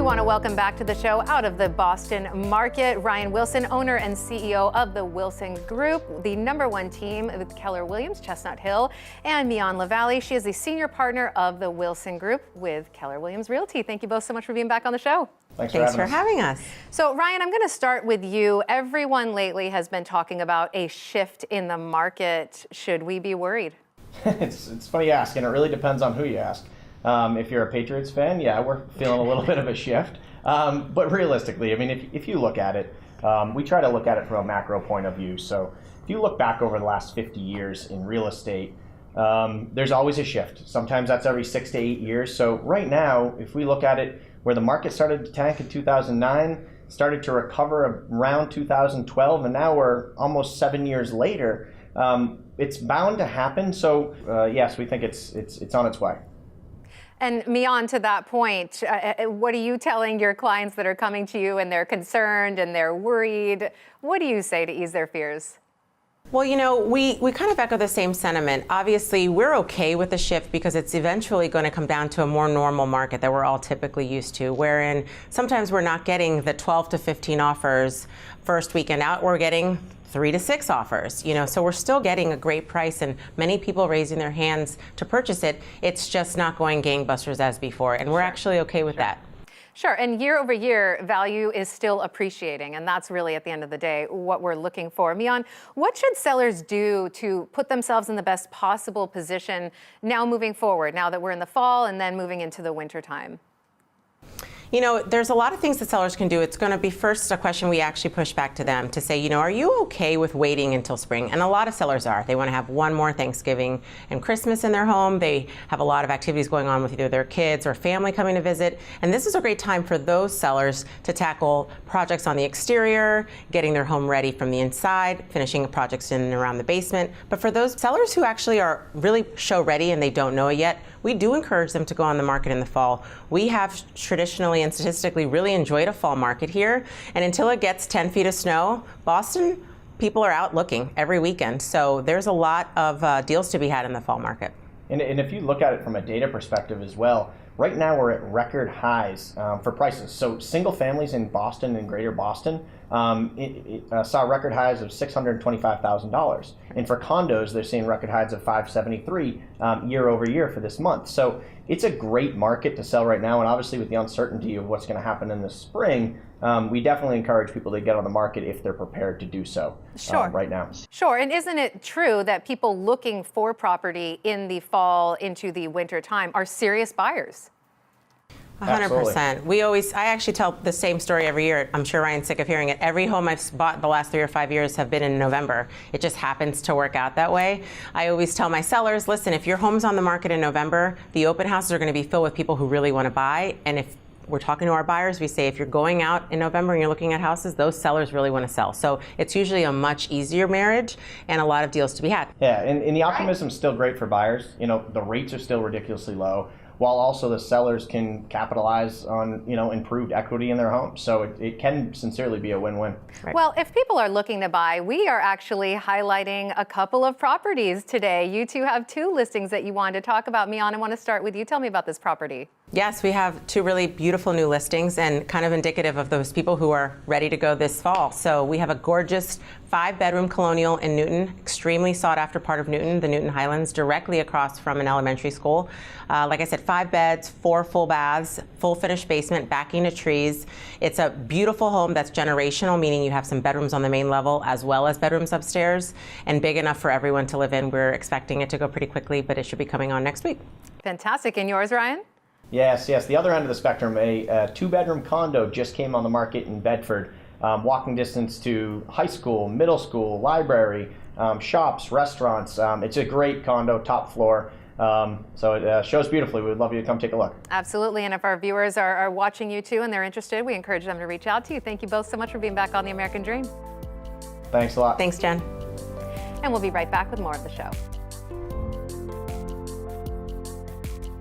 want to welcome back to the show out of the Boston market, Ryan Wilson, owner and CEO of the Wilson Group, the #1 team with Keller Williams, Chestnut Hill, and Mian LaVallee. She is the senior partner of the Wilson Group with Keller Williams Realty. Thank you both so much for being back on the show. Thanks for having us. So Ryan, I'm going to start with you. Everyone lately has been talking about a shift in the market. Should we be worried? It's funny you ask, and it really depends on who you ask. If you're a Patriots fan, yeah, we're feeling a little bit of a shift. But realistically, I mean, if you look at it, we try to look at it from a macro point of view. So if you look back over the last 50 years in real estate, there's always a shift. Sometimes that's every 6 to 8 years. So right now, if we look at it, where the market started to tank in 2009, started to recover around 2012, and now we're almost 7 years later, it's bound to happen. So yes, we think it's on its way. And Mian, to that point, what are you telling your clients that are coming to you and they're concerned and they're worried? What do you say to ease their fears? Well, you know, we kind of echo the same sentiment. Obviously, we're okay with the shift because it's eventually going to come down to a more normal market that we're all typically used to, wherein sometimes we're not getting the 12 to 15 offers first weekend out, we're getting 3 to 6 offers, you know, so we're still getting a great price and many people raising their hands to purchase it. It's just not going gangbusters as before, and we're actually okay with that. Sure, and year over year, value is still appreciating, and that's really, at the end of the day, what we're looking for. Mian, what should sellers do to put themselves in the best possible position now moving forward, now that we're in the fall and then moving into the winter time? You know, there's a lot of things that sellers can do. It's going to be first a question we actually push back to them to say, you know, are you okay with waiting until spring? And a lot of sellers are. They want to have one more Thanksgiving and Christmas in their home. They have a lot of activities going on with either their kids or family coming to visit. And this is a great time for those sellers to tackle projects on the exterior, getting their home ready from the inside, finishing projects in and around the basement. But for those sellers who actually are really show ready and they don't know it yet, we do encourage them to go on the market in the fall. We have traditionally and statistically really enjoyed a fall market here. And until it gets 10 feet of snow, Boston, people are out looking every weekend. So there's a lot of deals to be had in the fall market. And if you look at it from a data perspective as well, right now we're at record highs for prices. So single families in Boston and greater Boston saw record highs of $625,000. And for condos, they're seeing record highs of $573 year over year for this month. So it's a great market to sell right now. And obviously with the uncertainty of what's going to happen in the spring, we definitely encourage people to get on the market if they're prepared to do so right now. Sure. And isn't it true that people looking for property in the fall into the winter time are serious buyers? 100%. I actually tell the same story every year. I'm sure Ryan's sick of hearing it. Every home I've bought the last 3 or 5 years have been in November. It just happens to work out that way. I always tell my sellers, listen, if your home's on the market in November, the open houses are going to be filled with people who really want to buy. And if we're talking to our buyers, we say if you're going out in November and you're looking at houses, those sellers really want to sell. So it's usually a much easier marriage and a lot of deals to be had. Yeah, and the optimism is still great for buyers. You know, the rates are still ridiculously low, while also the sellers can capitalize on, you know, improved equity in their homes. So it can sincerely be a win-win. Right. Well, if people are looking to buy, we are actually highlighting a couple of properties today. You two have 2 listings that you wanted to talk about. Mian, I want to start with you. Tell me about this property. Yes, we have 2 really beautiful new listings and kind of indicative of those people who are ready to go this fall. So we have a gorgeous 5-bedroom colonial in Newton, extremely sought after part of Newton, the Newton Highlands, directly across from an elementary school. Like I said, 5 beds, 4 full baths, full finished basement, backing to trees. It's a beautiful home that's generational, meaning you have some bedrooms on the main level as well as bedrooms upstairs, and big enough for everyone to live in. We're expecting it to go pretty quickly, but it should be coming on next week. Fantastic. And yours, Ryan? Yes. The other end of the spectrum, a 2-bedroom condo just came on the market in Bedford. Walking distance to high school, middle school, library, shops, restaurants. It's a great condo, top floor. So it shows beautifully. We would love you to come take a look. Absolutely. And if our viewers are watching you too and they're interested, we encourage them to reach out to you. Thank you both so much for being back on The American Dream. Thanks a lot. Thanks, Jen. And we'll be right back with more of the show.